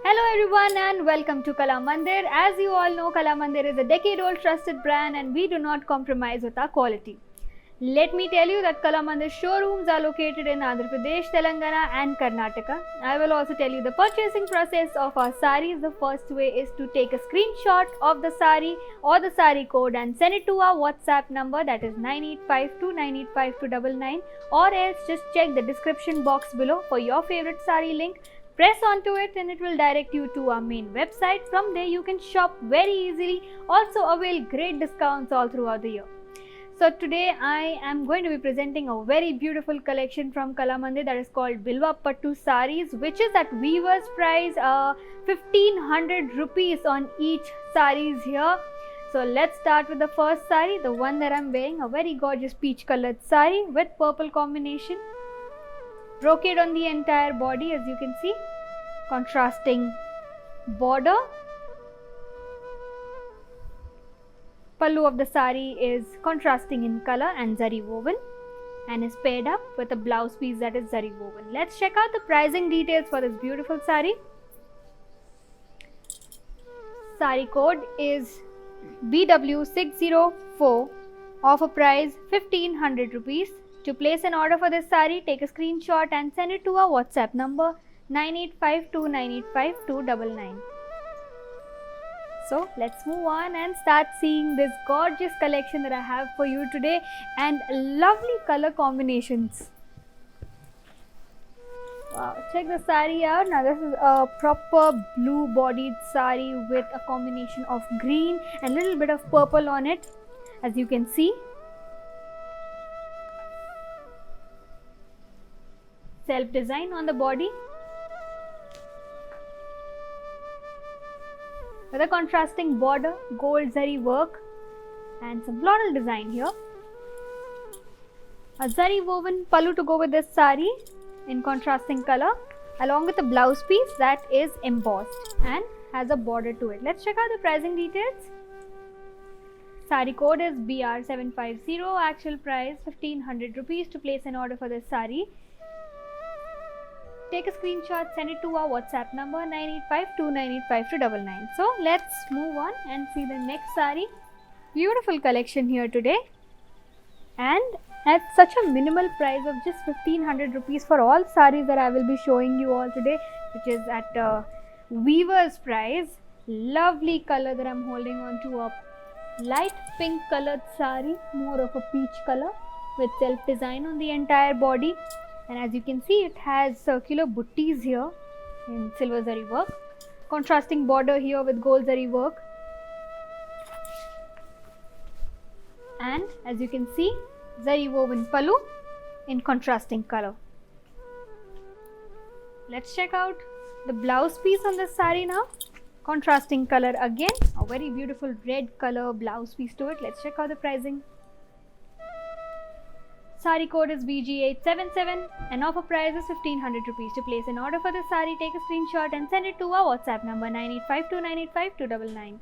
Hello everyone and welcome to Kala Mandir. As you all know, Kala Mandir is a decade-old trusted brand and we do not compromise with our quality. Let me tell you that Kala Mandir showrooms are located in Andhra Pradesh, Telangana and Karnataka. I will also tell you the purchasing process of our saris. The first way is to take a screenshot of the sari or the sari code and send it to our WhatsApp number, that is 9852985299, or else just check the description box below for your favorite sari link. Press onto it and it will direct you to our main website. From there you can shop very easily, also avail great discounts all throughout the year. So today I am going to be presenting a very beautiful collection from Kala Mandir that is called Bilwa Pattu saris, which is at weaver's price 1500 rupees on each saris here. So let's start with the first sari, the one that I'm wearing, a very gorgeous peach colored sari with purple combination. Brocade on the entire body, as you can see, contrasting border. Pallu of the sari is contrasting in color and zari woven and is paired up with a blouse piece that is zari woven. Let's check out the pricing details for this beautiful sari. Sari code is BW604, offer price 1500 rupees. To place an order for this sari, take a screenshot and send it to our WhatsApp number 9852985299. So let's move on and start seeing this gorgeous collection that I have for you today and lovely color combinations. Wow, check the sari out. Now this is a proper blue bodied sari with a combination of green and little bit of purple on it, as you can see. Self design on the body with a contrasting border, gold zari work and some floral design here. A zari woven pallu to go with this sari in contrasting color, along with a blouse piece that is embossed and has a border to it. Let's check out the pricing details. Sari code is BR750, actual price 1500 rupees. To place an order for this sari, take a screenshot, send it to our WhatsApp number 9852985299. So let's move on and see the next sari. Beautiful collection here today, and at such a minimal price of just 1500 rupees for all saris that I will be showing you all today, which is at weaver's price. Lovely color that I'm holding on to, a light pink colored sari, more of a peach color with self design on the entire body. And as you can see, it has circular buttis here in silver zari work, contrasting border here with gold zari work, and as you can see, zari woven pallu in contrasting color. Let's check out the blouse piece on this sari now. Contrasting color again, a very beautiful red color blouse piece to it. Let's check out the pricing. Sari code is BG877 and offer price is 1500 rupees. To place an order for this sari, take a screenshot and send it to our WhatsApp number 9852985299.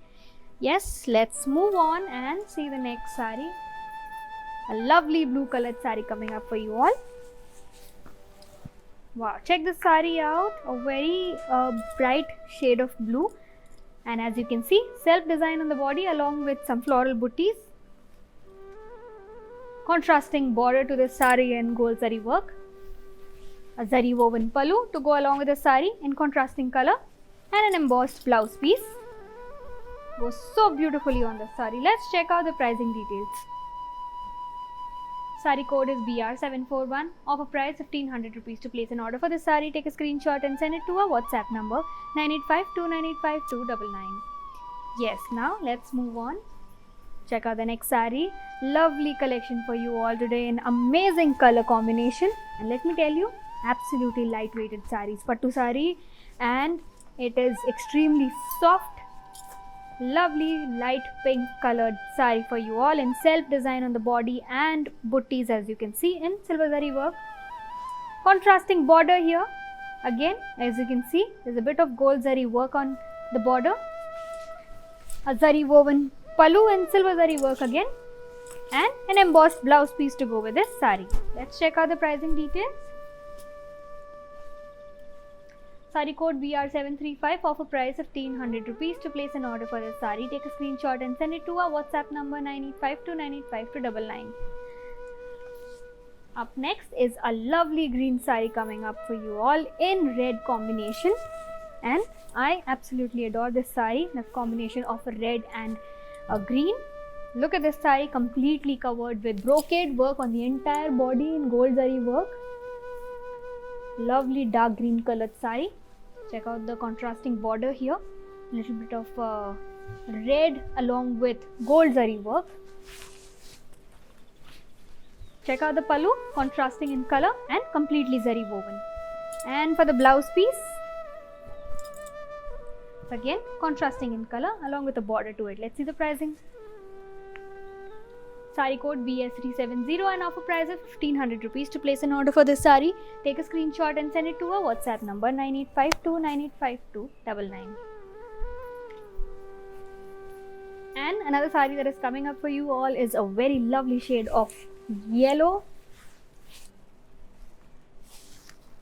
Yes, let's move on and see the next sari. A lovely blue colored sari coming up for you all. Wow, check this sari out, a very bright shade of blue, and as you can see, self design on the body along with some floral buttis. Contrasting border to the sari and gold zari work. A zari woven pallu to go along with the sari in contrasting color, and an embossed blouse piece. Goes so beautifully on the sari. Let's check out the pricing details. Sari code is BR741, offer price 1500 rupees. To place an order for this sari, take a screenshot and send it to our WhatsApp number 9852985299. Yes, now let's move on. Check out the next sari. Lovely collection for you all today in amazing color combination, and let me tell you, absolutely lightweighted saris, pattu sari, and it is extremely soft. Lovely light pink colored sari for you all in self design on the body and buttis, as you can see, in silver zari work. Contrasting border here. Again, as you can see, there's a bit of gold zari work on the border. A zari woven pallu and silver zari work again, and an embossed blouse piece to go with this sari. Let's check out the pricing details. Sari code BR735, offer price 1500 rupees. To place an order for this sari, take a screenshot and send it to our WhatsApp number 9852985299. Up next is a lovely green sari coming up for you all in red combination, and I absolutely adore this sari, the combination of a red and a green. Look at this sari, completely covered with brocade work on the entire body in gold zari work. Lovely dark green colored sari. Check out the contrasting border here, little bit of red along with gold zari work. Check out the pallu, contrasting in color and completely zari woven. And for the blouse piece, again contrasting in color along with a border to it. Let's see the pricing. Sari code BS370 and offer price of 1500 rupees. To place an order for this sari, take a screenshot and send it to our WhatsApp number 9852985299. And another sari that is coming up for you all is a very lovely shade of yellow.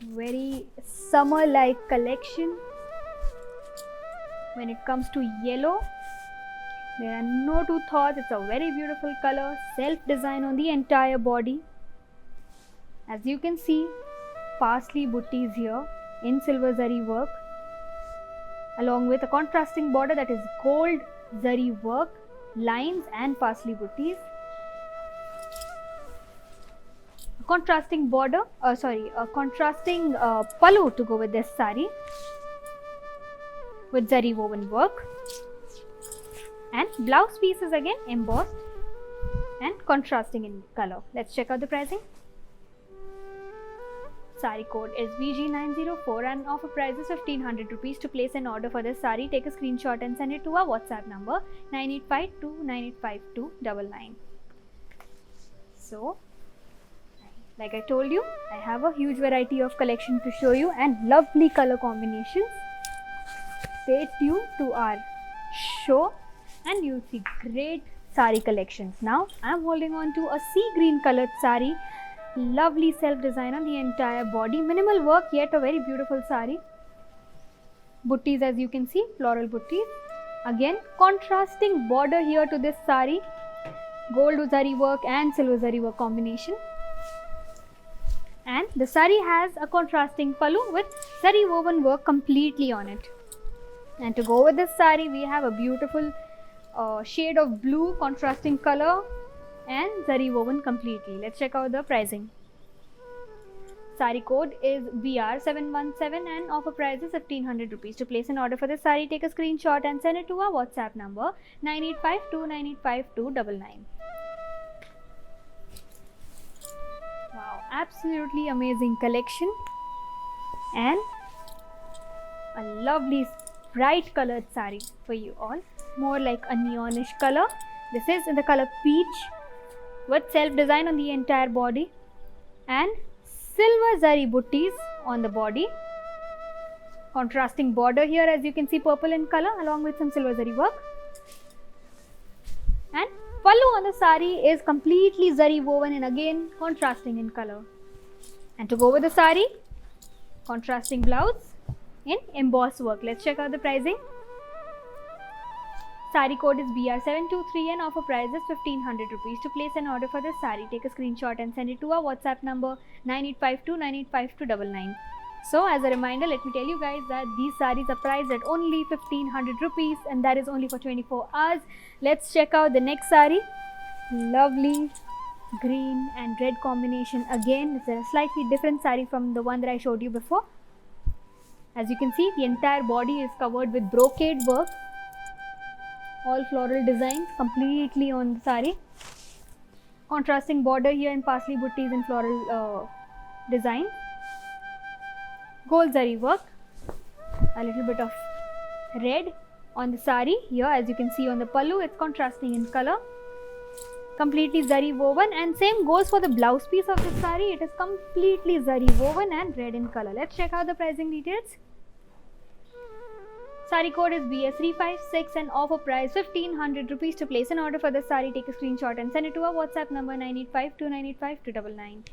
Very summer like collection. When it comes to yellow, there are no two thoughts. It's a very beautiful color, self design on the entire body. As you can see, parsley buttis here in silver zari work, along with a contrasting border that is gold zari work, lines and parsley buttis. A contrasting border, a contrasting pallu to go with this sari with zari woven work. And blouse pieces again embossed and contrasting in color. Let's check out the pricing. Sari code is VG904 and offer price is 1500 rupees. To place an order for this sari, take a screenshot and send it to our WhatsApp number 9852985299. So, like I told you, I have a huge variety of collection to show you and lovely color combinations. Stay tuned to our show and you'll see great sari collections. Now I'm holding on to a sea green colored sari, lovely self design on the entire body, minimal work yet a very beautiful sari. Buttis, as you can see, floral buttis. Again contrasting border here to this sari, gold zari work and silver zari work combination. And the sari has a contrasting pallu with zari woven work completely on it. And to go with this sari, we have a beautiful shade of blue contrasting color and zari woven completely. Let's check out the pricing. Sari code is BR717 and offer price is 1500 rupees. To place an order for this sari, take a screenshot and send it to our WhatsApp number 9852985299. Wow, absolutely amazing collection and a lovely bright colored sari for you all, more like a neonish color. This is in the color peach with self design on the entire body and silver zari buttis on the body, contrasting border here, as you can see, purple in color along with some silver zari work. And pallu on the sari is completely zari woven and again contrasting in color. And to go with the sari, contrasting blouse in embossed work. Let's check out the pricing. Sari code is BR723 and offer price is 1500 rupees. To place an order for this sari, take a screenshot and send it to our WhatsApp number 9852985299. So as a reminder, let me tell you guys that these saris are priced at only 1500 rupees and that is only for 24 hours. Let's check out the next sari. Lovely green and red combination. Again, it's a slightly different sari from the one that I showed you before. As you can see, the entire body is covered with brocade work, all floral designs completely on the sari. Contrasting border here in parsley buttis and floral design. Gold zari work, a little bit of red on the sari here, as you can see on the pallu, it's contrasting in color. Completely zari woven, and same goes for the blouse piece of the sari. It is completely zari woven and red in color. Let's check out the pricing details. Sari code is BS356 and offer price 1500 rupees. To place an order for the sari, take a screenshot and send it to our WhatsApp number 9852985299.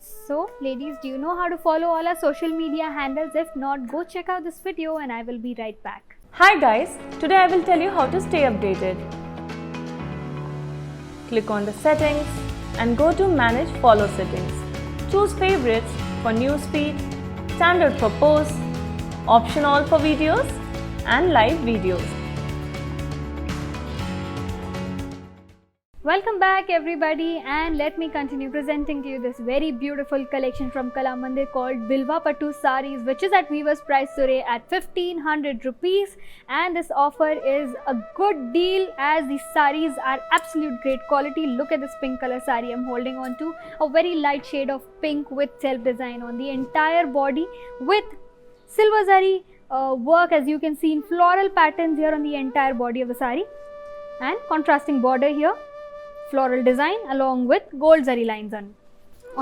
So ladies, do you know how to follow all our social media handles? If not, go check out this video and I will be right back. Hi guys, today I will tell you how to stay updated. Click on the settings and go to manage follow settings. Choose favorites for newsfeed, standard for posts, option all for videos and live videos. Welcome back everybody, and let me continue presenting to you this very beautiful collection from Kalamandir called Bilva Pattu sarees, which is at Weaver's price today at 1500 rupees, and this offer is a good deal as these sarees are absolute great quality. Look at this pink color saree I'm holding on to, a very light shade of pink with self design on the entire body with silver zari work, as you can see in floral patterns here on the entire body of the saree, and contrasting border here, floral design along with gold zari lines on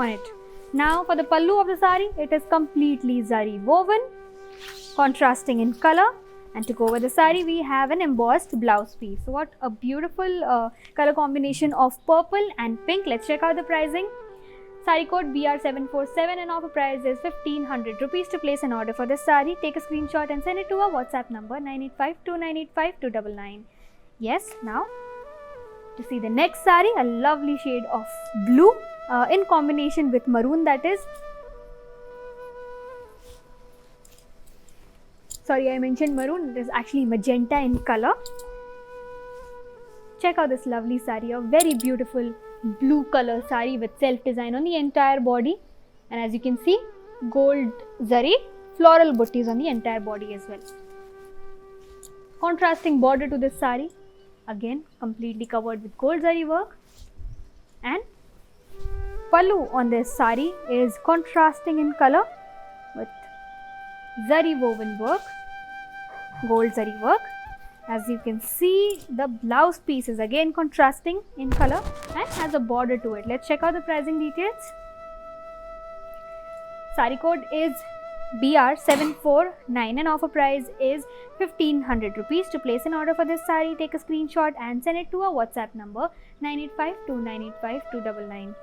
it. Now for the pallu of the saree, it is completely zari woven, contrasting in color, and to go with the saree we have an embossed blouse piece. So what a beautiful color combination of purple and pink. Let's check out the pricing. Saree code BR747 and offer price is 1500 rupees. To place an order for this saree, take a screenshot and send it to our WhatsApp number 9852985299. Yes, now to see the next saree, a lovely shade of blue in combination with maroon, that is. Sorry, I mentioned maroon, it is actually magenta in color. Check out this lovely saree, a very beautiful blue color saree with self design on the entire body, and as you can see, gold zari floral buttis on the entire body as well. Contrasting border to this saree, again completely covered with gold zari work, and pallu on this saree is contrasting in color with zari woven work, gold zari work. As you can see, the blouse piece is again contrasting in color and has a border to it. Let's check out the pricing details. Saree code is BR749 and offer price is 1500 rupees. To place an order for this saree, take a screenshot and send it to our WhatsApp number 9852985299.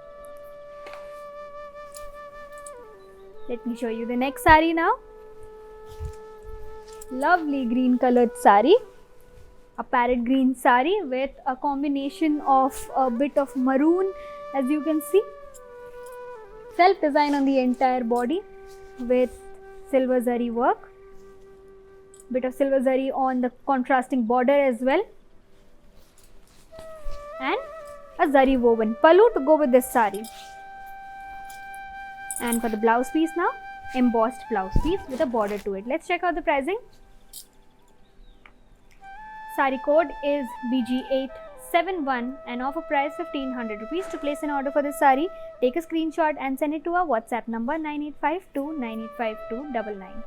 Let me show you the next saree now. Lovely green colored saree, a parrot green saree with a combination of a bit of maroon, as you can see. Self design on the entire body with silver zari work, bit of silver zari on the contrasting border as well, and a zari woven pallu to go with this saree. And for the blouse piece now, embossed blouse piece with a border to it. Let's check out the pricing. Saree code is BG871 and offer price 1500 rupees. To place an order for this saree, take a screenshot and send it to our WhatsApp number 9852985299.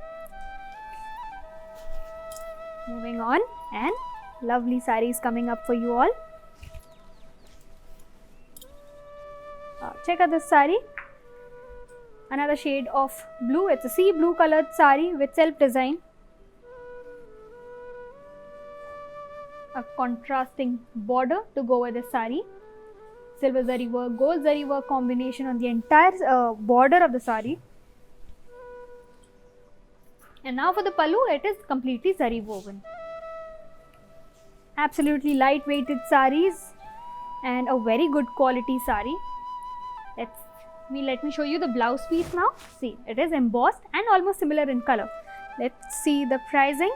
Moving on, and lovely sarees coming up for you all. Check out this saree, another shade of blue. It's a sea blue colored saree with self design, a contrasting border to go with the saree, silver zari work, gold zari work combination on the entire border of the saree. And now for the pallu, it is completely zari woven. Absolutely light weighted sarees and a very good quality saree. Let me show you the blouse piece now. See, it is embossed and almost similar in color. Let's see the pricing.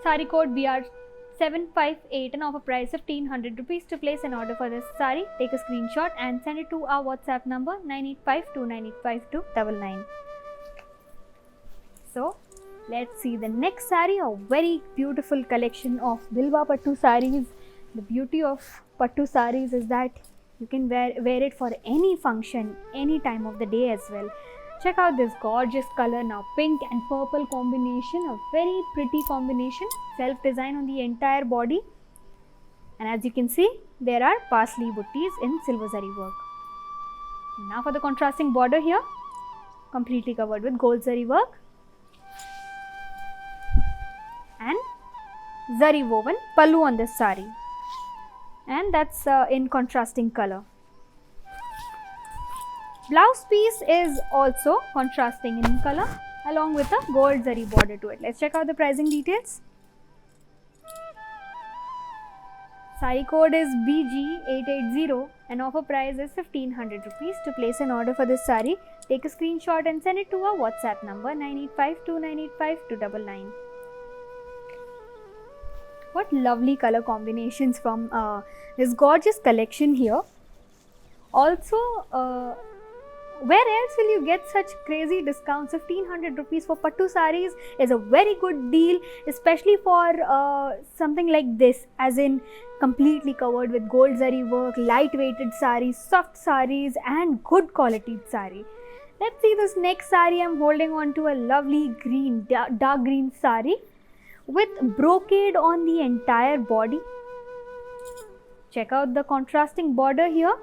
Saree code BR758 and offer price 1500 rupees. To place an order for this saree, take a screenshot and send it to our WhatsApp number 9852985299. So let's see the next saree, a very beautiful collection of Bilva Pattu sarees. The beauty of Pattu sarees is that you can wear it for any function, any time of the day as well. Check out this gorgeous color now, pink and purple combination, a very pretty combination, self design on the entire body, and as you can see, there are parsley buttis in silver zari work. Now for the contrasting border here, completely covered with gold zari work and zari woven pallu on this saree, and that's in contrasting color. Blouse piece is also contrasting in color along with a gold zari border to it. Let's check out the pricing details. Sari code is BG880 and offer price is 1500 rupees. To place an order for this sari, take a screenshot and send it to our WhatsApp number 9852985299. What lovely color combinations from this gorgeous collection here. Also, where else will you get such crazy discounts? 1500 rupees for pattu saris is a very good deal, especially for something like this, as in completely covered with gold zari work, light weighted saris, soft saris and good quality sari. Let's see this next sari. I'm holding on to a lovely green, dark green sari with brocade on the entire body. Check out the contrasting border here.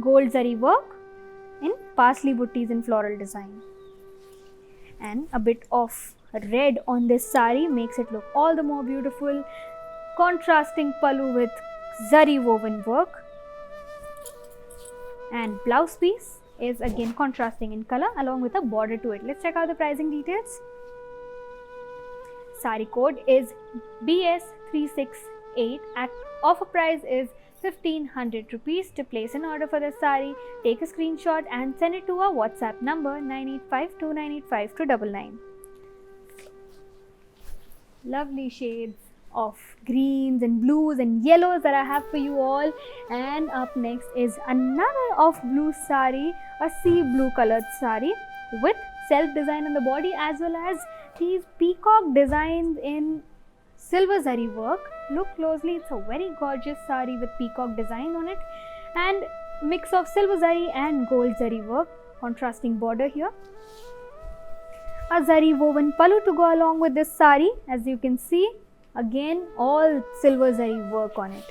Gold zari work in parsley buttis in floral design, and a bit of red on this sari makes it look all the more beautiful. Contrasting pallu with zari woven work, and blouse piece is again contrasting in color along with a border to it. Let's check out the pricing details. Sari code is BS368. Offer price is 1500 rupees. To place an order for the sari, take a screenshot and send it to our WhatsApp number 9852985299. Lovely shades of greens and blues and yellows that I have for you all. And up next is another of blue sari, a sea blue colored sari with self design on the body as well as these peacock designs in silver zari work. Look closely, it's a very gorgeous sari with peacock design on it and mix of silver zari and gold zari work. Contrasting border here. A zari woven pallu to go along with this sari. As you can see, again all silver zari work on it.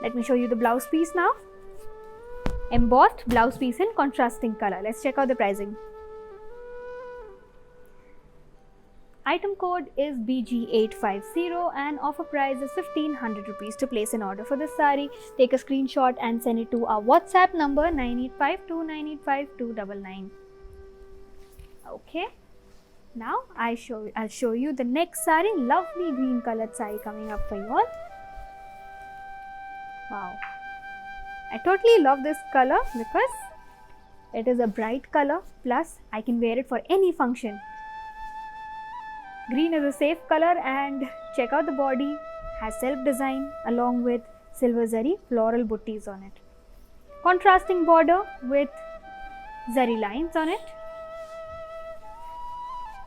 Let me show you the blouse piece now. Embossed blouse piece in contrasting color. Let's check out the pricing. Item code is BG850 and offer price is 1500 rupees. To place an order for this sari, take a screenshot and send it to our WhatsApp number 9852985299. Okay, now I'll show you the next sari. Lovely green colored sari coming up for you all. Wow, I totally love this color because it is a bright color, plus I can wear it for any function. Green is a safe color, and check out the body, has self design along with silver zari floral buttis on it. Contrasting border with zari lines on it.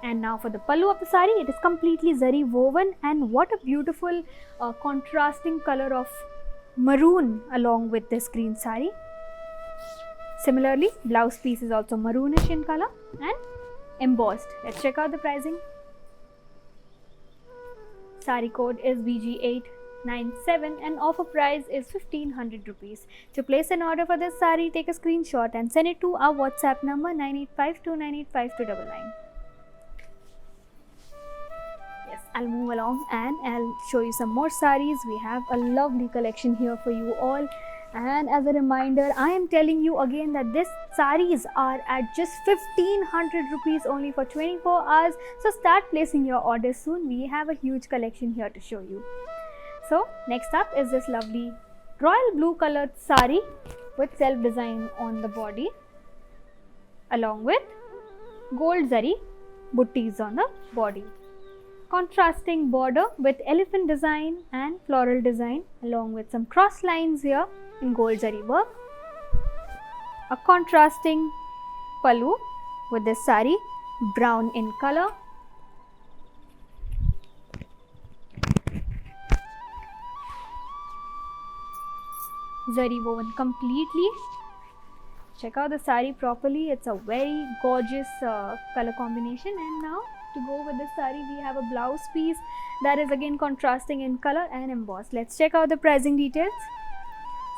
And now for the pallu of the sari, it is completely zari woven, and what a beautiful contrasting color of maroon along with this green sari. Similarly, blouse piece is also maroonish in color and embossed. Let's check out the pricing. Sari code is BG897 and offer price is 1500 rupees. To place an order for this sari, take a screenshot and send it to our WhatsApp number 9852985299. Yes, I'll move along and I'll show you some more saris. We have a lovely collection here for you all. And as a reminder, I am telling you again that these saris are at just 1500 rupees only for 24 hours. So start placing your orders soon. We have a huge collection here to show you. So next up is this lovely royal blue colored sari with self design on the body along with gold zari buttis on the body. Contrasting border with elephant design and floral design along with some cross lines here in gold zari work. A contrasting pallu with this sari, brown in color. Zari woven completely. Check out the sari properly. It's a very gorgeous color combination. And now to go with this sari, we have a blouse piece that is again contrasting in color and embossed. Let's check out the pricing details.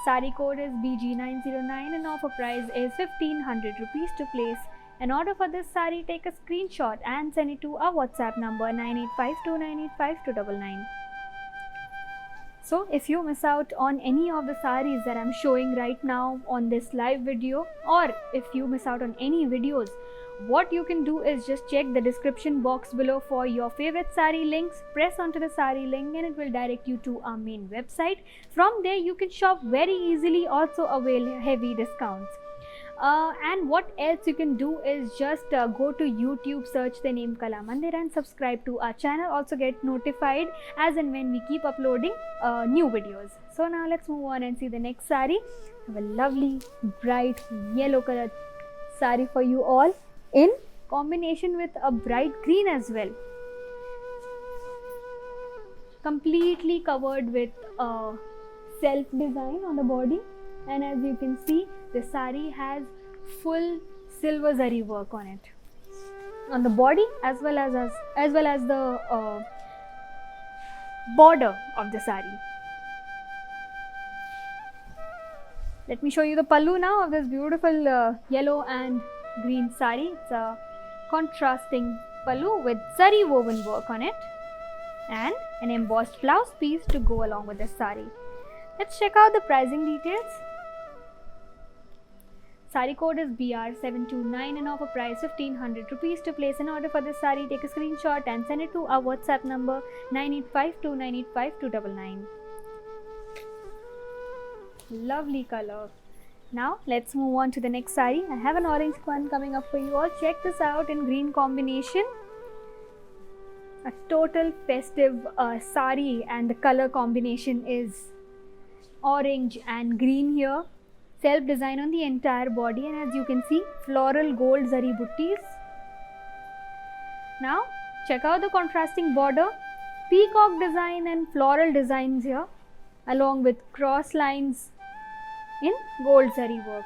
Sari code is BG909 and offer price is 1500 rupees. To place an order for this sari, take a screenshot and send it to our WhatsApp number 9852985299. So if you miss out on any of the sarees that I'm showing right now on this live video, or if you miss out on any videos, what you can do is just check the description box below for your favorite saree links. Press onto the saree link and it will direct you to our main website. From there you can shop very easily, also avail heavy discounts. And what else you can do is just go to YouTube, search the name Kala Mandir and subscribe to our channel. Also get notified as and when we keep uploading new videos. So now let's move on and see the next saree. I have a lovely bright yellow colored saree for you all in combination with a bright green as well. Completely covered with self design on the body, and as you can see, the saree has full silver zari work on it, on the body as well as the border of the saree. Let me show you the pallu now of this beautiful yellow and green saree. It's a contrasting pallu with zari woven work on it and an embossed blouse piece to go along with this saree. Let's check out the pricing details. Saree code is BR729 and offer price 1500 rupees. To place an order for this saree, take a screenshot and send it to our WhatsApp number 9852985299. Lovely color. Now let's move on to the next saree. I have an orange one coming up for you all. Check this out in green combination. A total festive saree, and the color combination is orange and green here. Self design on the entire body, and as you can see, floral gold zari buttis. Now check out the contrasting border, peacock design and floral designs here, along with cross lines in gold zari work.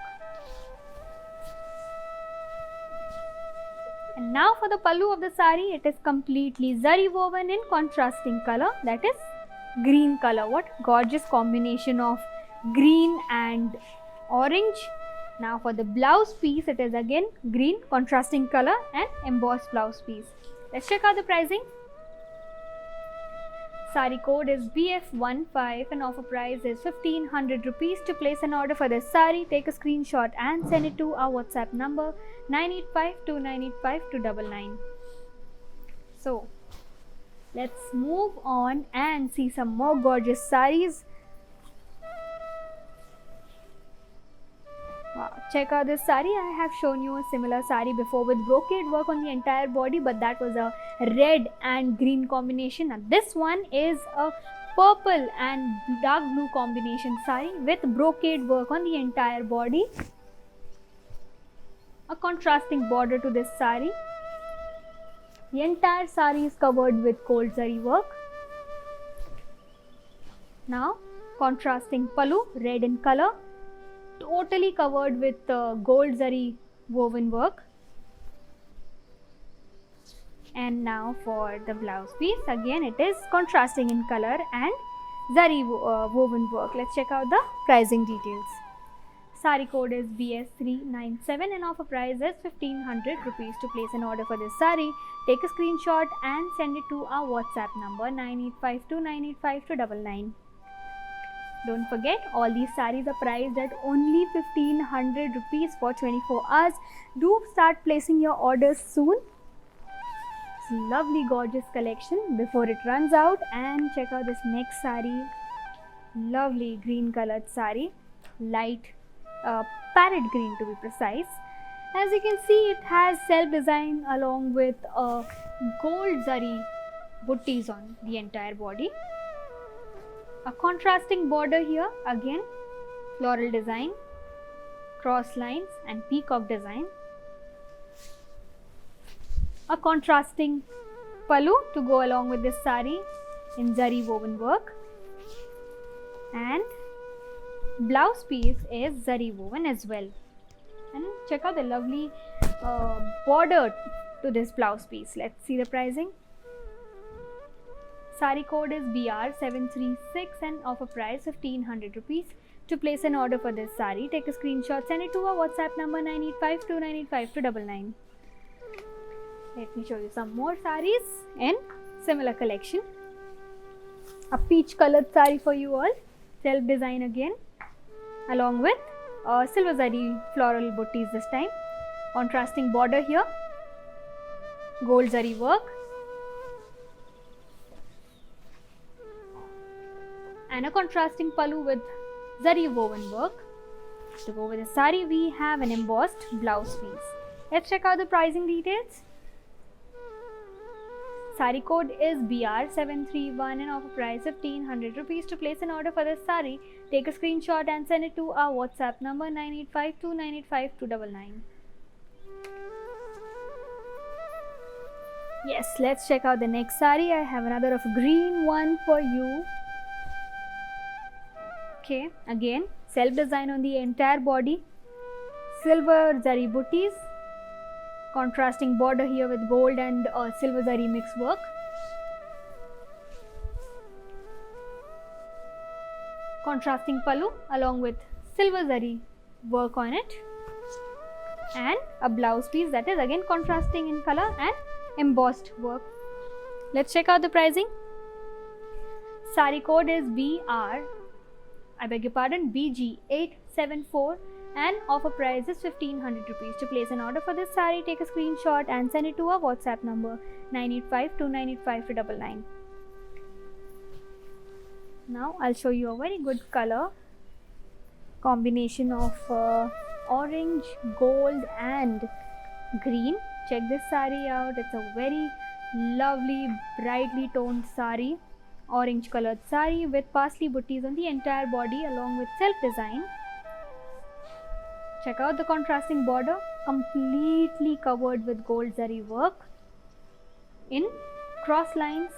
And now for the pallu of the saree, it is completely zari woven in contrasting color, that is green color. What gorgeous combination of green and orange. Now for the blouse piece, it is again green contrasting color and embossed blouse piece. Let's check out the pricing. Saree code is BF15 and offer price is 1500 rupees. To place an order for this saree, take a screenshot and send it to our WhatsApp number 9852985299. So let's move on and see some more gorgeous sarees. Wow, check out this saree. I have shown you a similar saree before with brocade work on the entire body, but that was a red and green combination. Now this one is a purple and dark blue combination saree with brocade work on the entire body. A contrasting border to this saree. The entire saree is covered with gold zari work. Now contrasting pallu, red in color, totally covered with gold zari woven work. And now for the blouse piece, again it is contrasting in color and zari woven work. Let's check out the pricing details. Saree code is BS397 and offer price is 1500 rupees. To place an order for this saree, take a screenshot and send it to our WhatsApp number 9852985299. Don't forget, all these sarees are priced at only 1500 rupees for 24 hours. Do start placing your orders soon. It's a lovely gorgeous collection before it runs out. And check out this next saree. Lovely green colored saree, light parrot green to be precise. As you can see, it has self design along with gold zari buttis on the entire body. A contrasting border here, again floral design, cross lines and peacock design. A contrasting pallu to go along with this saree in zari woven work, and blouse piece is zari woven as well. And check out the lovely border to this blouse piece. Let's see the pricing. Saree code is BR736 and offer price 1500 rupees. To place an order for this saree, take a screenshot, send it to our WhatsApp number 9852985299. Let me show you some more sarees in similar collection. a peach colored sari for you all, self design again, along with silver zari floral butties this time, contrasting border here, gold zari work, and a contrasting pallu with zari woven work. To go with the sari, we have an embossed blouse piece. Let's check out the pricing details. Sari code is BR731 and offer price 1500 rupees. To place an order for this sari, take a screenshot and send it to our WhatsApp number 9852985299. Yes, let's check out the next sari. I have another of green one for you. Okay, again self design on the entire body, silver zari butties, contrasting border here with gold and silver zari mix work, contrasting pallu along with silver zari work on it, and a blouse piece that is again contrasting in color and embossed work. Let's check out the pricing. Sari code is BG874 and offer price is 1500 rupees. To place an order for this sari, take a screenshot and send it to our WhatsApp number 9852985299. Now I'll show you a very good color combination of orange, gold and green. Check this sari out. It's a very lovely brightly toned sari, orange colored sari with parsley butties on the entire body along with self design. Check out the contrasting border, completely covered with gold zari work in cross lines,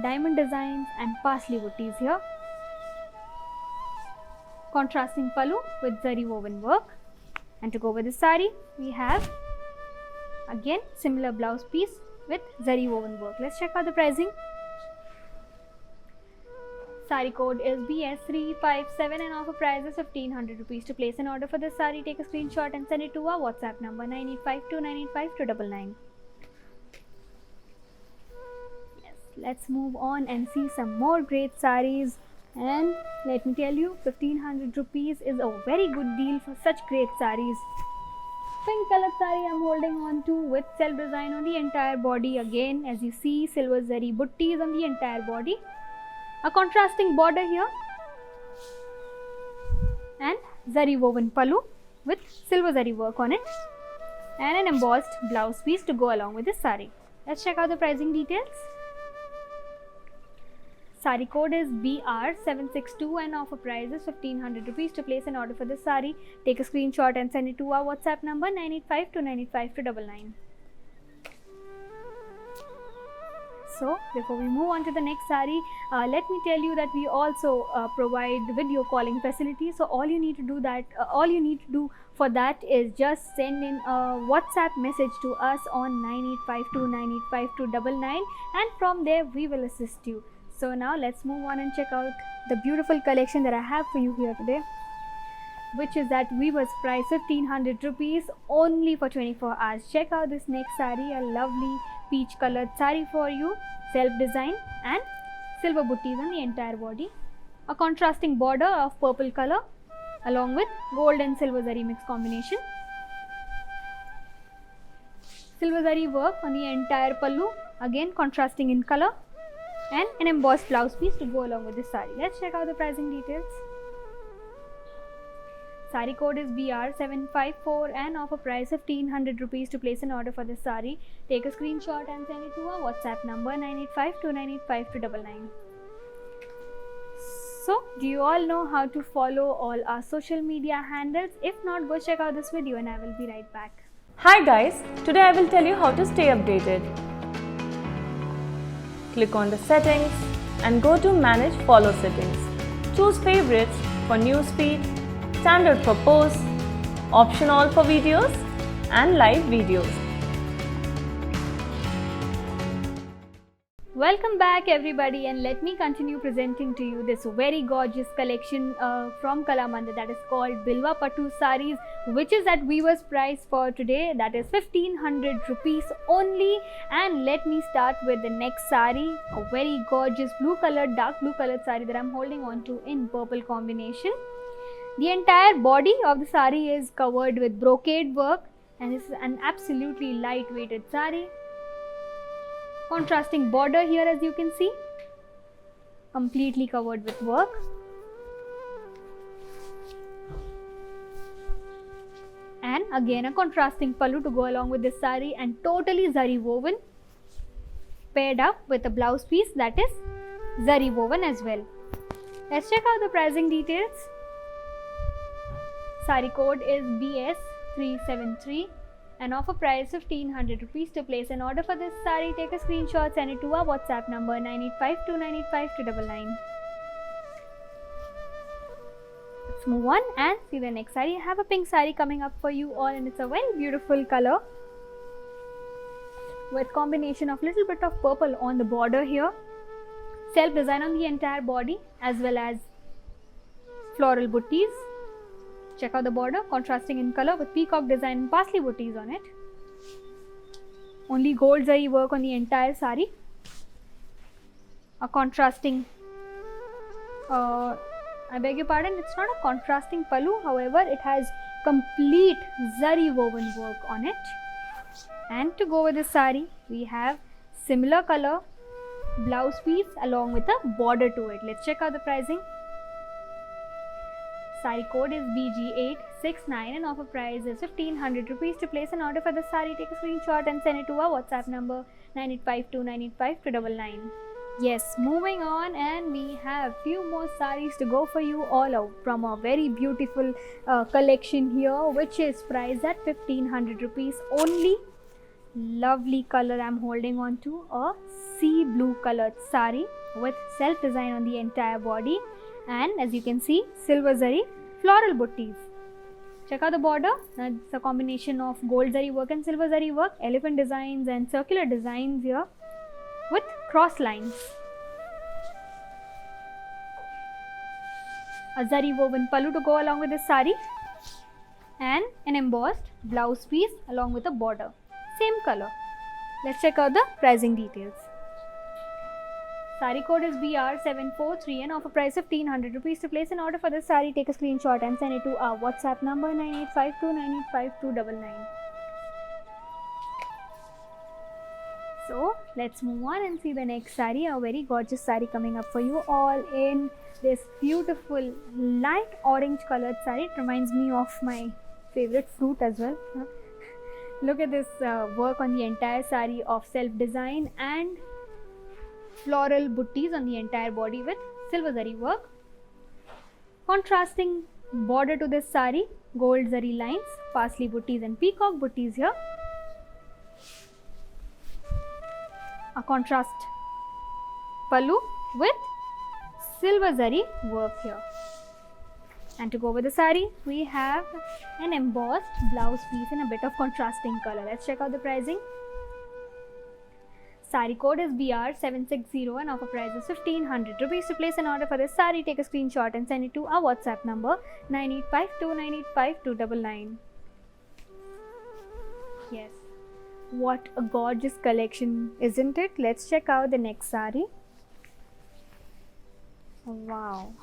diamond designs and parsley butties here. Contrasting pallu with zari woven work. And to go with the sari, we have again similar blouse piece with zari woven work. Let's check out the pricing. Sari code is BS357 and offer price is 1500 rupees. To place an order for this sari, take a screenshot and send it to our WhatsApp number 9852985299. Yes, let's move on and see some more great saris. And let me tell you, 1500 rupees is a very good deal for such great saris. Pink colored sari I'm holding on to with self design on the entire body. Again, as you see, silver zari butties on the entire body. A contrasting border here and zari woven pallu with silver zari work on it and an embossed blouse piece to go along with this sari. Let's check out the pricing details. Sari code is BR762 and offer price is 1500 rupees. To place an order for this sari, take a screenshot and send it to our WhatsApp number 9852985299. So before we move on to the next sari, let me tell you that we also provide video calling facility. So all you need to do for that is just send in a WhatsApp message to us on 9852985299 and from there we will assist you. So now let's move on and check out the beautiful collection that I have for you here today, which is at Weaver's price 1500 rupees only for 24 hours. Check out this next sari, a lovely peach colored sari for you, self design and silver butties on the entire body, a contrasting border of purple color along with gold and silver zari mix combination, silver zari work on the entire pallu, again contrasting in color, and an embossed blouse piece to go along with this sari. Let's check out the pricing details. Sari code is BR754 and offer price 1500 rupees. To place an order for this sari, take a screenshot and send it to our WhatsApp number 9852985299. So, do you all know how to follow all our social media handles? If not, go check out this video and I will be right back. Hi guys, today I will tell you how to stay updated. Click on the settings and go to manage follow settings. Choose favorites for newsfeed, standard for posts, option all for videos and live videos. Welcome back everybody, and let me continue presenting to you this very gorgeous collection from Kalamandir that is called Bilwa Pattu sarees, which is at Weaver's price for today, that is 1500 rupees only. And let me start with the next saree, a very gorgeous blue colored, dark blue colored saree that I'm holding on to in purple combination. The entire body of the saree is covered with brocade work, and this is an absolutely lightweighted saree. Contrasting border here, as you can see, completely covered with work. And again a contrasting pallu to go along with this saree, and totally zari woven, paired up with a blouse piece that is zari woven as well. Let's check out the pricing details. Saree code is BS373 and offer price 1500 rupees. To place an order for this saree, take a screenshot, send it to our WhatsApp number 9852985299. Let's move on and see the next saree. I have a pink saree coming up for you all, and it's a very beautiful color with combination of little bit of purple on the border here. Self design on the entire body as well as floral butties. Check out the border, contrasting in color with peacock design and parsley butties on it. Only gold zari work on the entire saree. A contrasting, I beg your pardon, it's not a contrasting pallu, however it has complete zari woven work on it. And to go with the saree, we have similar color blouse piece along with a border to it. Let's check out the pricing. Saree code is BG869 and offer price is 1500 rupees. To place an order for the saree, take a screenshot and send it to our WhatsApp number 9852985299. Yes, moving on, and we have few more sarees to go for you all from a very beautiful collection here, which is priced at 1500 rupees only. Lovely color I'm holding on to, a sea blue colored saree with self design on the entire body, and as you can see, silver zari floral butties. Check out the border. It's a combination of gold zari work and silver zari work, elephant designs and circular designs here with cross lines. A zari woven pallu to go along with this saree, and an embossed blouse piece along with a border, same color. Let's check out the pricing details. Saree code is BR743 and offer price 1500 rupees. To place an order for this saree, take a screenshot and send it to our WhatsApp number 9852985299. So let's move on and see the next saree, a very gorgeous saree coming up for you all in this beautiful light orange colored saree. It reminds me of my favorite fruit as well. Look at this work on the entire saree of self design and floral butties on the entire body with silver zari work. Contrasting border to this saree, gold zari lines, parsley butties and peacock butties here. A contrast pallu with silver zari work here. And to go with the saree, we have an embossed blouse piece in a bit of contrasting color. Let's check out the pricing. Saree code is BR760 and offer price is 1500 rupees. To place an order for this saree, take a screenshot and send it to our WhatsApp number 9852985299. Yes, what a gorgeous collection, isn't it? Let's check out the next saree. Wow,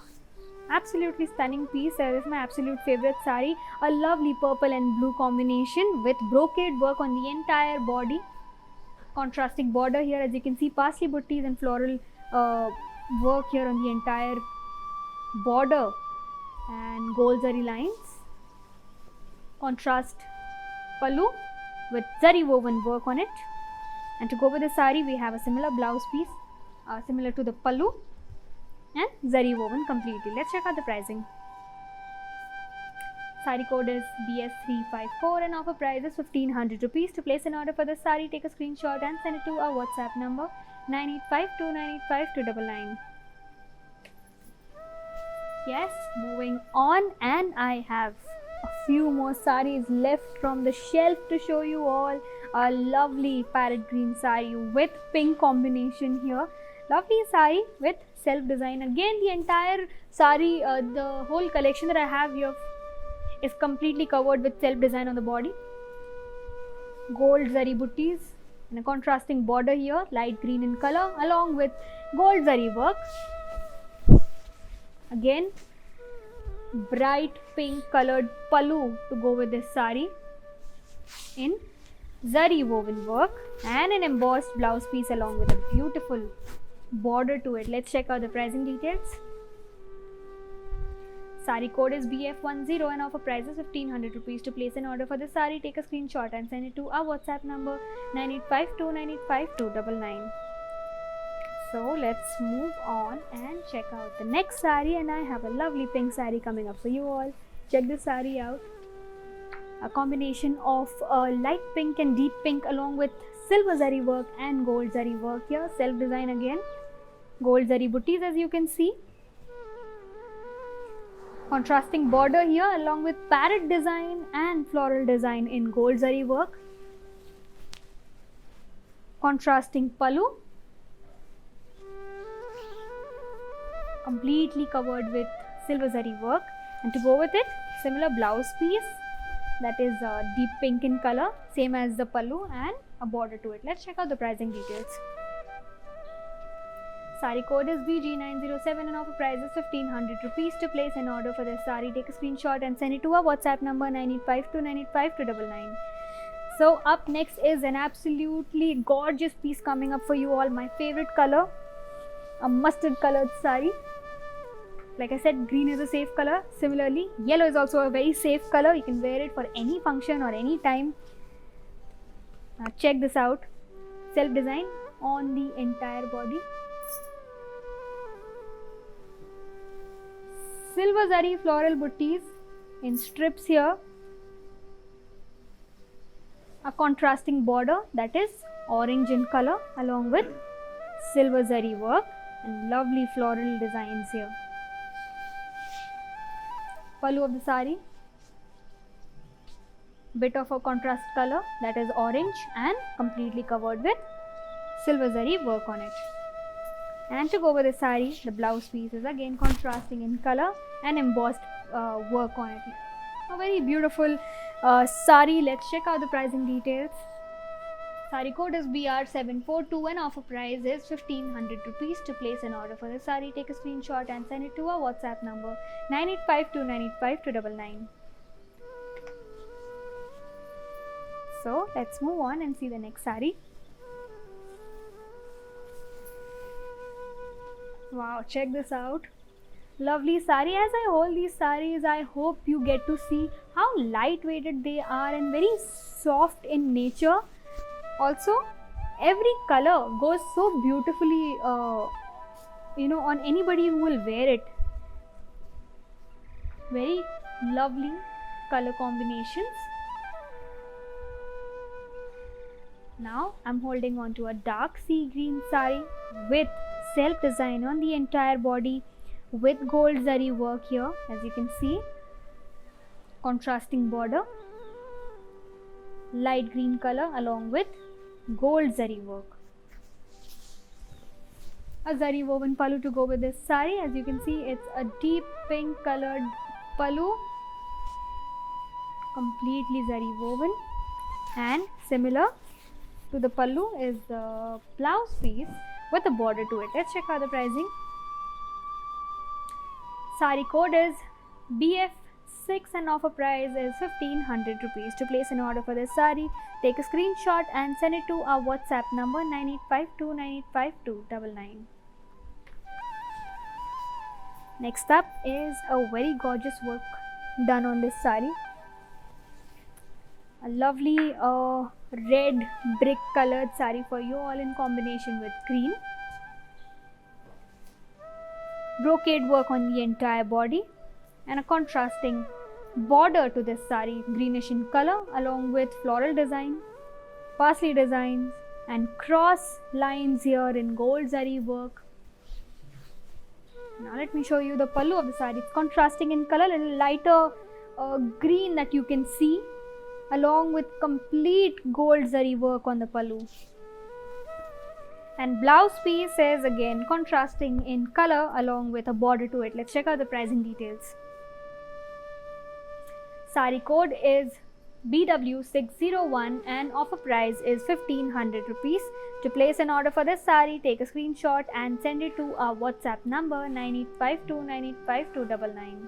absolutely stunning piece. This is my absolute favorite saree. A lovely purple and blue combination with brocade work on the entire body. Contrasting border here, as you can see, parsley butties and floral work here on the entire border, and gold zari lines. Contrast pallu with zari woven work on it. And to go with the saree, we have a similar blouse piece similar to the pallu and zari woven completely. Let's check out the pricing. Saree code is BS354 and offer price is 1500 rupees. To place an order for the saree, take a screenshot and send it to our WhatsApp number 9852985299. Yes, moving on, and I have a few more saris left from the shelf to show you all. A lovely parrot green sari with pink combination here. Lovely sari with self design. Again, the entire sari, the whole collection that I have here is completely covered with self design on the body. Gold zari buttis and a contrasting border here, light green in color, along with gold zari work. Again, bright pink colored pallu to go with this sari in zari woven work, and an embossed blouse piece along with a beautiful border to it. Let's check out the pricing details. Sari code is BF10 and offer price is 1500 rupees. To place an order for this sari, take a screenshot and send it to our WhatsApp number 9852985299. So let's move on and check out the next sari, and I have a lovely pink sari coming up for you all. Check this sari out. A combination of light pink and deep pink along with silver zari work and gold zari work here. Self design again. Gold zari buttis as you can see. Contrasting border here along with parrot design and floral design in gold zari work. Contrasting pallu. Completely covered with silver zari work, and to go with it, similar blouse piece that is deep pink in color, same as the pallu, and a border to it. Let's check out the pricing details. Sari code is BG907 and offer price is 1500 rupees. To place an order for this sari, take a screenshot and send it to our WhatsApp number 9852985299. So up next is an absolutely gorgeous piece coming up for you all. My favorite color, a mustard colored sari. Like I said, green is a safe color. Similarly, yellow is also a very safe color. You can wear it for any function or any time. Check this out. Self design on the entire body. Silver zari floral buttis in strips here. A contrasting border that is orange in color along with silver zari work and lovely floral designs here. Pallu of the sari, bit of a contrast color that is orange and completely covered with silver zari work on it. And to go with the sari, the blouse piece is again contrasting in color and embossed work on it. A very beautiful sari. Let's check out the pricing details. Sari code is BR742 and offer price is 1500 rupees. To place an order for the sari, take a screenshot and send it to our WhatsApp number 9852985299. So let's move on and see the next sari. Wow, check this out. Lovely sari. As I hold these saris, I hope you get to see how lightweighted they are and very soft in nature. Also, every color goes so beautifully, on anybody who will wear it. Very lovely color combinations. Now, I'm holding on to a dark sea green sari with self design on the entire body with gold zari work here, as you can see. Contrasting border, light green color along with gold zari work. A zari woven pallu to go with this sari. As you can see, it's a deep pink colored pallu, completely zari woven, and similar to the pallu is the blouse piece with a border to it. Let's check out the pricing. Sari code is BF6 and offer price is 1500 rupees. To place an order for this sari, take a screenshot and send it to our WhatsApp number 9852985299. Next up is a very gorgeous work done on this sari. A lovely red brick colored sari for you all in combination with green. Brocade work on the entire body and a contrasting border to this sari, greenish in color along with floral design, parsley designs and cross lines here in gold zari work. Now let me show you the pallu of the sari. It's contrasting in color, a little lighter green that you can see, along with complete gold zari work on the pallu. And blouse piece is again contrasting in color along with a border to it. Let's check out the pricing details. Sari code is BW601 and offer price is 1500 rupees. To place an order for this sari, take a screenshot and send it to our WhatsApp number 9852985299.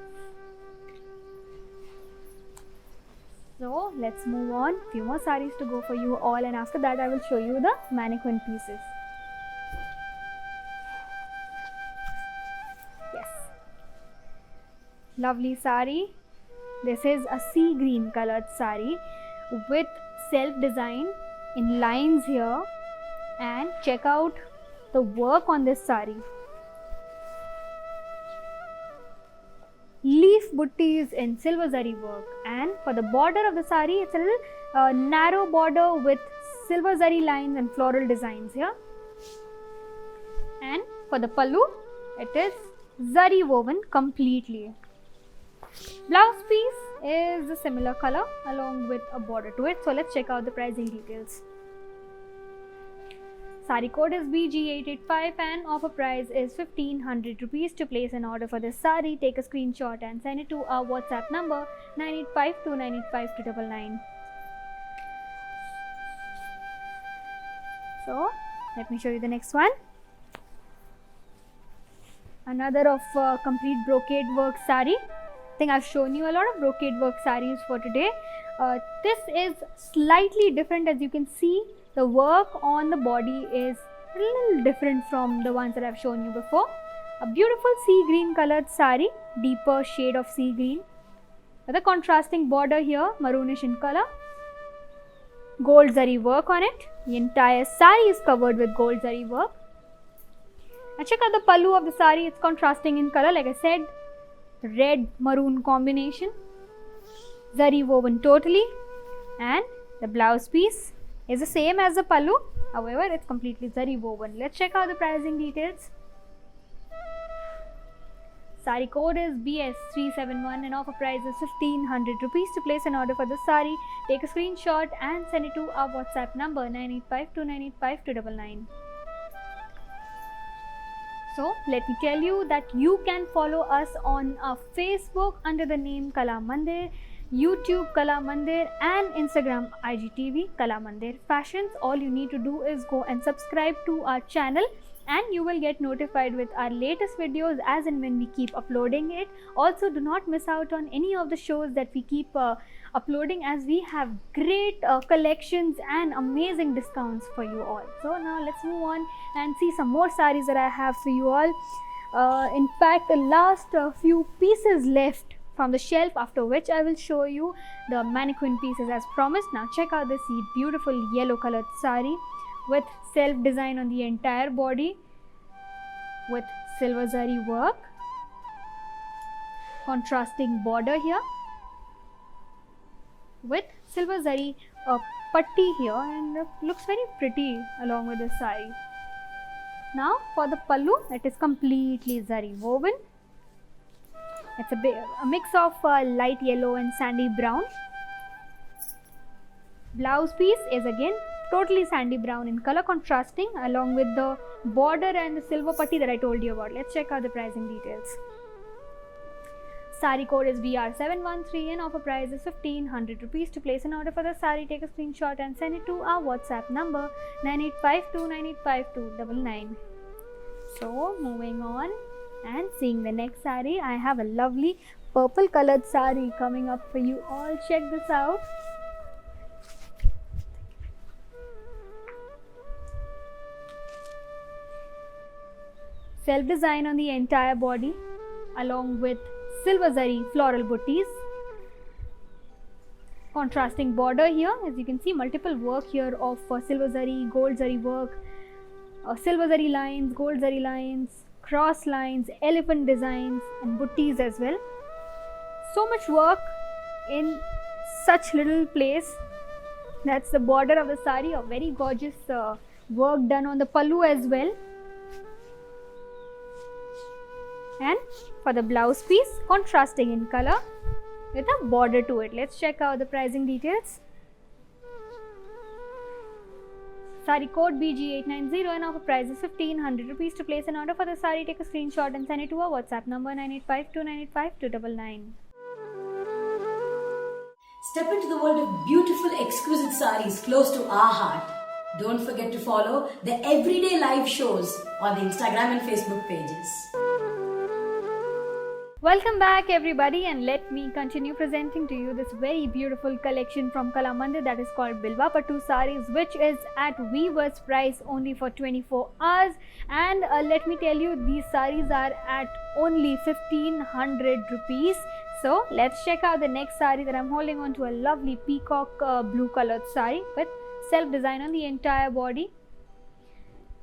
So let's move on. Few more saris to go for you all, and after that I will show you the mannequin pieces. Yes, lovely sari. This is a sea green colored sari with self design in lines here, and check out the work on this sari. Leaf buttis in silver zari work, and for the border of the sari it's a little narrow border with silver zari lines and floral designs here. And for the pallu it is zari woven completely. Blouse piece is a similar color along with a border to it. So let's check out the pricing details. Sari code is BG885 and offer price is 1500 rupees. To place an order for this sari, take a screenshot and send it to our WhatsApp number 9852985299. So let me show you the next one. Another of complete brocade work sari. I think I've shown you a lot of brocade work saris for today. This is slightly different. As you can see, the work on the body is a little different from the ones that I've shown you before. A beautiful sea green colored sari, deeper shade of sea green with a contrasting border here, maroonish in color. Gold zari work on it. The entire sari is covered with gold zari work. Now check out the pallu of the sari. It's contrasting in color, like I said. Red maroon combination, zari woven totally, and the blouse piece is the same as the pallu, however it's completely zari woven. Let's check out the pricing details. Sari code is BS371 and offer price is 1500 rupees. To place an order for the sari, take a screenshot and send it to our WhatsApp number 9852985299. So let me tell you that you can follow us on our Facebook under the name Kala Mandir, YouTube Kala Mandir, and Instagram IGTV Kala Mandir Fashions. All you need to do is go and subscribe to our channel, and you will get notified with our latest videos as and when we keep uploading it. Also, do not miss out on any of the shows that we keep uploading, as we have great collections and amazing discounts for you all. So now let's move on and see some more saris that I have for you all. In fact, the last few pieces left from the shelf, after which I will show you the mannequin pieces as promised. Now check out this beautiful yellow colored sari with self design on the entire body with silver zari work, contrasting border here with silver zari patti here, and it looks very pretty along with the sari. Now for the pallu, it is completely zari woven. It's a mix of light yellow and sandy brown. Blouse piece is again totally sandy brown in color, contrasting along with the border and the silver patti that I told you about. Let's check out the pricing details. Sari code is BR713 and offer price is 1500 rupees. To place an order for the sari, take a screenshot and send it to our WhatsApp number 9852985299. So moving on and seeing the next sari, I have a lovely purple colored sari coming up for you all. Check this out. Self design on the entire body along with silver zari floral buttis. Contrasting border here, as you can see, multiple work here of silver zari, gold zari work, silver zari lines, gold zari lines, cross lines, elephant designs, and buttis as well. So much work in such little place. That's the border of the sari. A very gorgeous work done on the pallu as well. And for the blouse piece, contrasting in color with a border to it. Let's check out the pricing details. Sari code BG890 and offer price is 1500 rupees. To place an order for the sari, take a screenshot and send it to our WhatsApp number 9852985299. Step into the world of beautiful, exquisite saris close to our heart. Don't forget to follow the everyday live shows on the Instagram and Facebook pages. Welcome back everybody, and let me continue presenting to you this very beautiful collection from Kalamandir that is called Bilwa Pattu Saris, which is at weaver's price only for 24 hours. And let me tell you, these saris are at only 1500 rupees. So let's check out the next sari that I'm holding on to, a lovely peacock blue colored sari with self design on the entire body.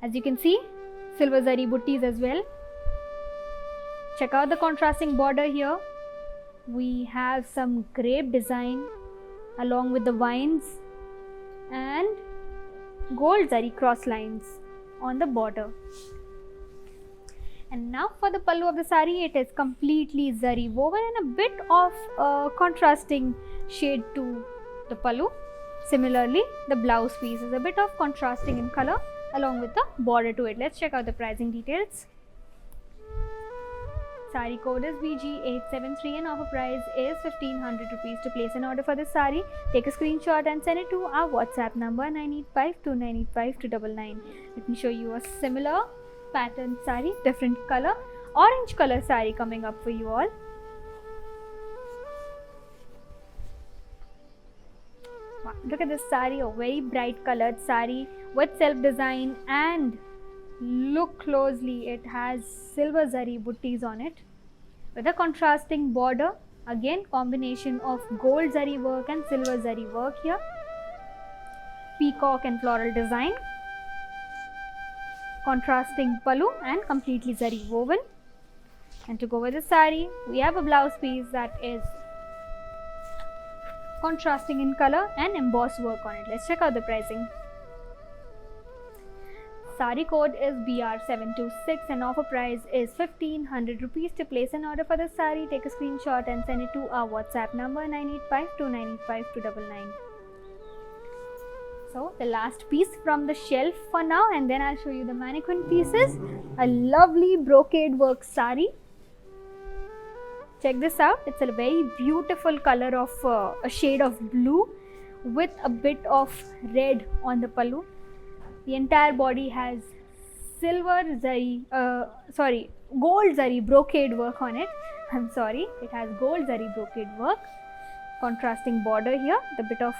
As you can see, silver zari buttis as well. Check out the contrasting border here. We have some grape design along with the vines and gold zari cross lines on the border. And now for the pallu of the sari, it is completely zari woven and a bit of contrasting shade to the pallu. Similarly, the blouse piece is a bit of contrasting in color along with the border to it. Let's check out the pricing details. Sari code is BG873 and offer price is 1500 rupees. To place an order for this sari, take a screenshot and send it to our WhatsApp number 9852985299. Let me show you a similar pattern sari, different color, orange color sari coming up for you all. Wow, look at this sari, a very bright colored sari with self design, and look closely, it has silver zari buttis on it with a contrasting border. Again, combination of gold zari work and silver zari work here. Peacock and floral design. Contrasting pallu and completely zari woven. And to go with the sari, we have a blouse piece that is contrasting in color and embossed work on it. Let's check out the pricing. Sari code is BR726 and offer price is 1500 rupees. To place an order for the sari, take a screenshot and send it to our WhatsApp number 9852985299. So the last piece from the shelf for now, and then I'll show you the mannequin pieces. A lovely brocade work sari. Check this out. It's a very beautiful color of a shade of blue with a bit of red on the pallu. The entire body has gold zari brocade work on it. It has gold zari brocade work. Contrasting border here, the bit of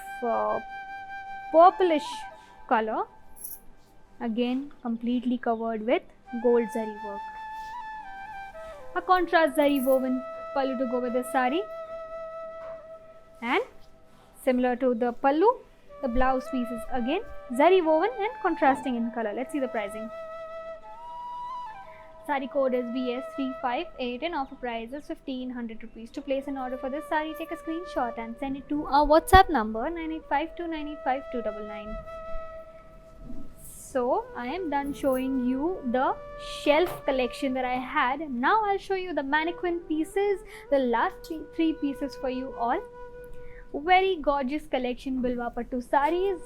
purplish color. Again, completely covered with gold zari work. A contrast zari woven pallu to go with the sari. And similar to the pallu, the blouse piece is again zari woven and contrasting in color. Let's see the pricing. Sari code is BS358 and offer price is 1500 rupees. To place an order for this sari, take a screenshot and send it to our WhatsApp number 9852985299. So I am done showing you the shelf collection that I had. Now I'll show you the mannequin pieces, the last three pieces for you all. Very gorgeous collection, Bilwa Pattu saris.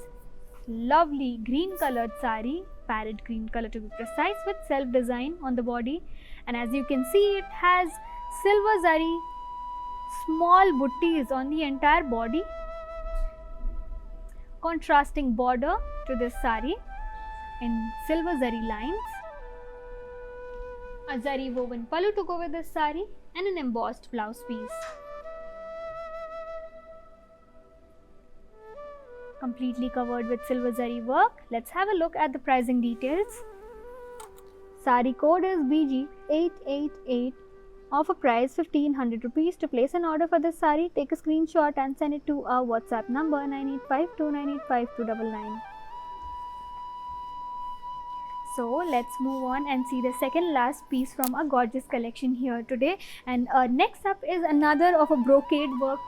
Lovely green colored sari, parrot green color to be precise, with self design on the body. And as you can see, it has silver zari small buttis on the entire body. Contrasting border to this sari in silver zari lines. A zari woven pallu to go with this sari and an embossed blouse piece. Completely covered with silver zari work. Let's have a look at the pricing details. Sari code is BG888. Offer price 1500 rupees. To place an order for this sari, take a screenshot and send it to our WhatsApp number 9852985299. So let's move on and see the second last piece from our gorgeous collection here today. And next up is another of a brocade work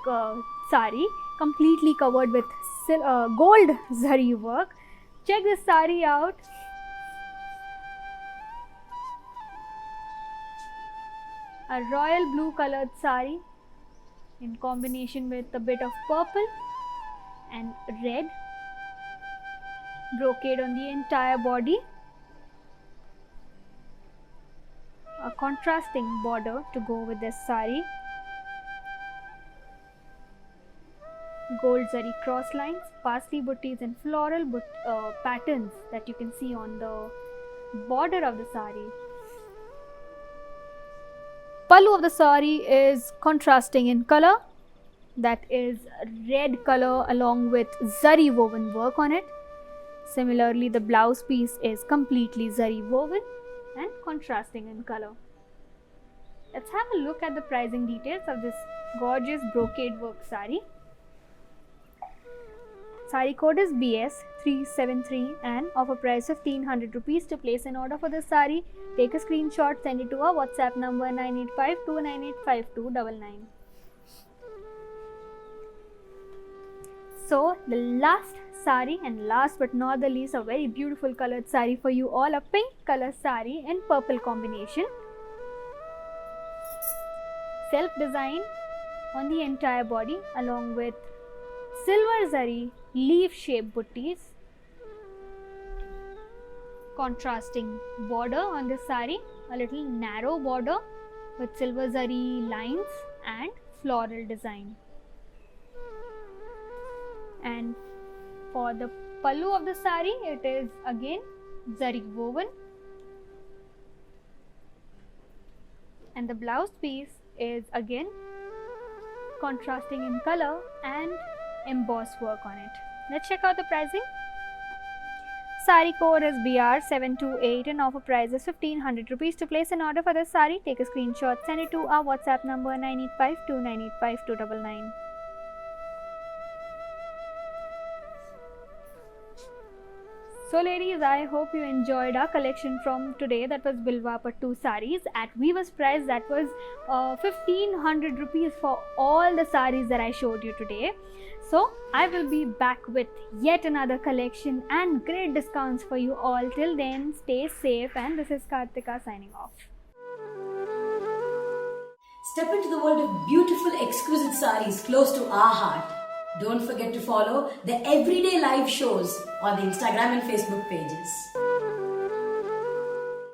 sari, completely covered with gold zari work. Check this sari out. A royal blue colored sari in combination with a bit of purple and red. Brocade on the entire body. A contrasting border to go with this sari. Gold zari cross lines, parsley buttis and floral patterns that you can see on the border of the sari. Pallu of the sari is contrasting in color, that is red color along with zari woven work on it. Similarly, the blouse piece is completely zari woven and contrasting in color. Let's have a look at the pricing details of this gorgeous brocade work sari. Sari code is BS373 and offer price of 1500 rupees. To place an order for this sari, take a screenshot, send it to our WhatsApp number 9852985299. So the last sari and last but not the least, a very beautiful colored sari for you all, a pink color sari in purple combination. Self design on the entire body along with silver zari leaf shaped buttis. Contrasting border on this sari, a little narrow border with silver zari lines and floral design. And for the pallu of the sari, it is again zari woven, and the blouse piece is again contrasting in color and embossed work on it. Let's check out the pricing. Sari code is BR728 and offer price is 1500 rupees. To place an order for this sari, take a screenshot, send it to our WhatsApp number 9852985299. So ladies, I hope you enjoyed our collection from today. That was Bilwa Pattu saris at Weaver's price. That was 1500 rupees for all the saris that I showed you today. So I will be back with yet another collection and great discounts for you all. Till then, stay safe, and this is Kartika signing off. Step into the world of beautiful, exquisite saris close to our heart. Don't forget to follow the everyday live shows on the Instagram and Facebook pages.